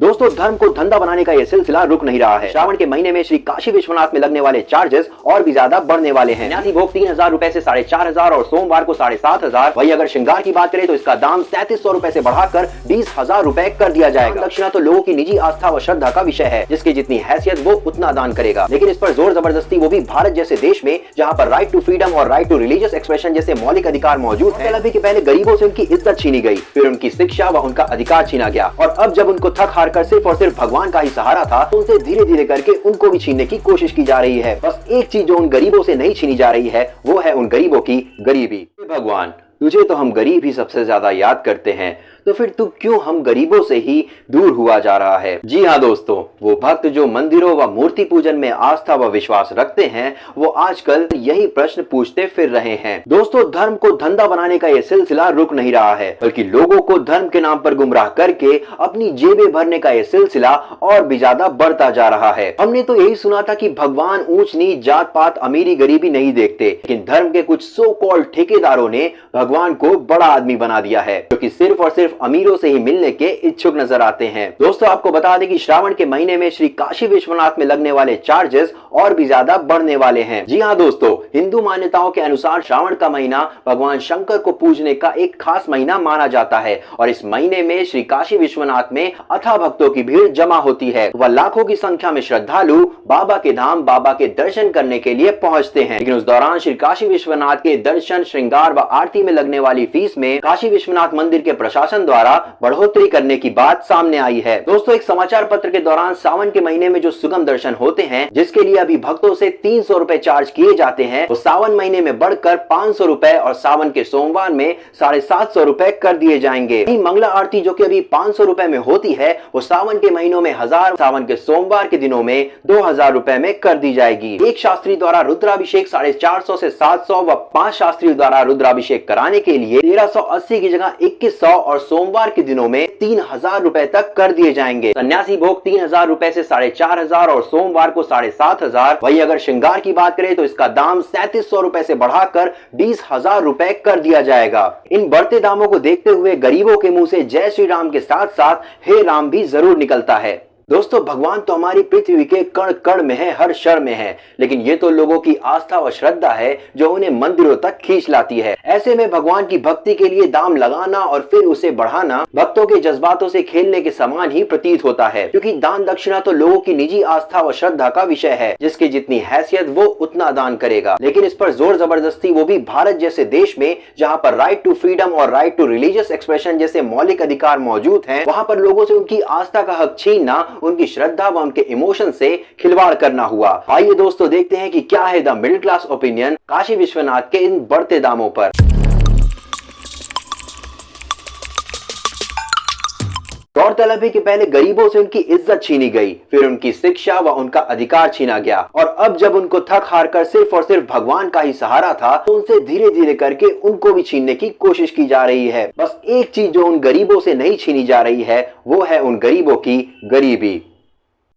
दोस्तों, धर्म को धंधा बनाने का ये सिलसिला रुक नहीं रहा है। श्रावण के महीने में श्री काशी विश्वनाथ में लगने वाले चार्जेस और भी ज्यादा बढ़ने वाले हैं। न्यासी भोग 3,000 रुपए से 4,500 और सोमवार को 7,500। वही अगर श्रृंगार की बात करें तो इसका दाम 3,300 रुपए से बढ़ाकर 20,000 रुपए कर दिया जाएगा। दक्षिणा तो लोगों की निजी आस्था व श्रद्धा का विषय है, जिसकी जितनी हैसियत वो उतना दान करेगा, लेकिन इस पर जोर जबरदस्ती, वो भी भारत जैसे देश में जहाँ पर राइट टू फ्रीडम और राइट टू रिलीजियस एक्सप्रेशन जैसे मौलिक अधिकार मौजूद है। के पहले गरीबों से उनकी इज्जत छीनी गई, फिर उनकी शिक्षा व उनका अधिकार छीना गया, और अब जब उनको थक हार कर सिर्फ और सिर्फ भगवान का ही सहारा था, तो उनसे धीरे धीरे करके उनको भी छीनने की कोशिश की जा रही है। बस एक चीज जो उन गरीबों से नहीं छीनी जा रही है, वो है उन गरीबों की गरीबी। भगवान, तुझे तो हम गरीब ही सबसे ज्यादा याद करते हैं, तो फिर तू क्यों हम गरीबों से ही दूर हुआ जा रहा है? जी हाँ दोस्तों, वो भक्त जो मंदिरों व मूर्ति पूजन में आस्था व विश्वास रखते हैं, वो आजकल यही प्रश्न पूछते फिर रहे हैं। दोस्तों, धर्म को धंधा बनाने का ये सिलसिला रुक नहीं रहा है, बल्कि लोगों को धर्म के नाम पर गुमराह करके अपनी जेबें भरने का ये सिलसिला और भी ज्यादा बढ़ता जा रहा है। हमने तो यही सुना था कि भगवान ऊंच नीच, जात पात, अमीरी गरीबी नहीं देखते, लेकिन धर्म के कुछ सो कॉल्ड ठेकेदारों ने भगवान को बड़ा आदमी बना दिया है, क्योंकि सिर्फ और सिर्फ अमीरों से ही मिलने के इच्छुक नजर आते हैं। दोस्तों, आपको बता दें कि श्रावण के महीने में श्री काशी विश्वनाथ में लगने वाले चार्जेस और भी ज्यादा बढ़ने वाले हैं। जी हाँ दोस्तों, हिंदू मान्यताओं के अनुसार श्रावण का महीना भगवान शंकर को पूजने का एक खास महीना माना जाता है, और इस महीने में श्री काशी विश्वनाथ में अथाह भक्तों की भीड़ जमा होती है। वह लाखों की संख्या में श्रद्धालु बाबा के धाम, बाबा के दर्शन करने के लिए पहुंचते हैं। लेकिन उस दौरान श्री काशी विश्वनाथ के दर्शन, श्रृंगार व आरती में लगने वाली फीस में काशी विश्वनाथ मंदिर के प्रशासन द्वारा बढ़ोतरी करने की बात सामने आई है। दोस्तों, एक समाचार पत्र के दौरान सावन के महीने में जो सुगम दर्शन होते हैं, जिसके लिए अभी भक्तों से 300 रुपए चार्ज किए जाते हैं, वो सावन महीने में बढ़कर 500 रुपए और सावन के सोमवार में 750 रुपए कर दिए जाएंगे। मंगला आरती जो कि अभी 500 रुपए में होती है, वो सावन के महीनों में 1000, सावन के सोमवार के दिनों में 2000 रुपए में कर दी जाएगी। एक शास्त्री द्वारा रुद्राभिषेक 450 से 700 व 5 शास्त्री द्वारा रुद्राभिषेक कराने के लिए 1380 की जगह 2100 और सोमवार के दिनों में 3000 रुपए तक कर दिए जाएंगे। सन्यासी भोग 3000 रुपए से 4,500 और सोमवार को 7,500। वही अगर श्रृंगार की बात करें तो इसका दाम 3,300 रुपए से बढ़ाकर 20,000 रुपए कर दिया जाएगा। इन बढ़ते दामों को देखते हुए गरीबों के मुंह से जय श्री राम के साथ साथ हे राम भी जरूर निकलता है। दोस्तों, भगवान तो हमारी पृथ्वी के कण कण में है, हर शर में है, लेकिन ये तो लोगों की आस्था व श्रद्धा है जो उन्हें मंदिरों तक खींच लाती है। ऐसे में भगवान की भक्ति के लिए दाम लगाना और फिर उसे बढ़ाना भक्तों के जज्बातों से खेलने के समान ही प्रतीत होता है, क्योंकि दान दक्षिणा तो लोगों की निजी आस्था व श्रद्धा का विषय है, जिसकी जितनी हैसियत वो उतना दान करेगा, लेकिन इस पर जोर जबरदस्ती, वो भी भारत जैसे देश में जहाँ पर राइट टू फ्रीडम और राइट टू रिलीजियस एक्सप्रेशन जैसे मौलिक अधिकार मौजूद है, वहाँ पर लोगों से उनकी आस्था का हक छीनना, उनकी श्रद्धा व उनके इमोशन से खिलवाड़ करना हुआ। आइए दोस्तों, देखते हैं कि क्या है the middle class opinion Kashi Vishwanath के इन बढ़ते दामों पर। गौरतलब है कि पहले गरीबों से उनकी इज्जत छीनी गई, फिर उनकी शिक्षा व उनका अधिकार छीना गया, और अब जब उनको थक हार कर सिर्फ और सिर्फ भगवान का ही सहारा था, तो उनसे धीरे धीरे करके उनको भी छीनने की कोशिश की जा रही है। बस एक चीज जो उन गरीबों से नहीं छीनी जा रही है, वो है उन गरीबों की गरीबी।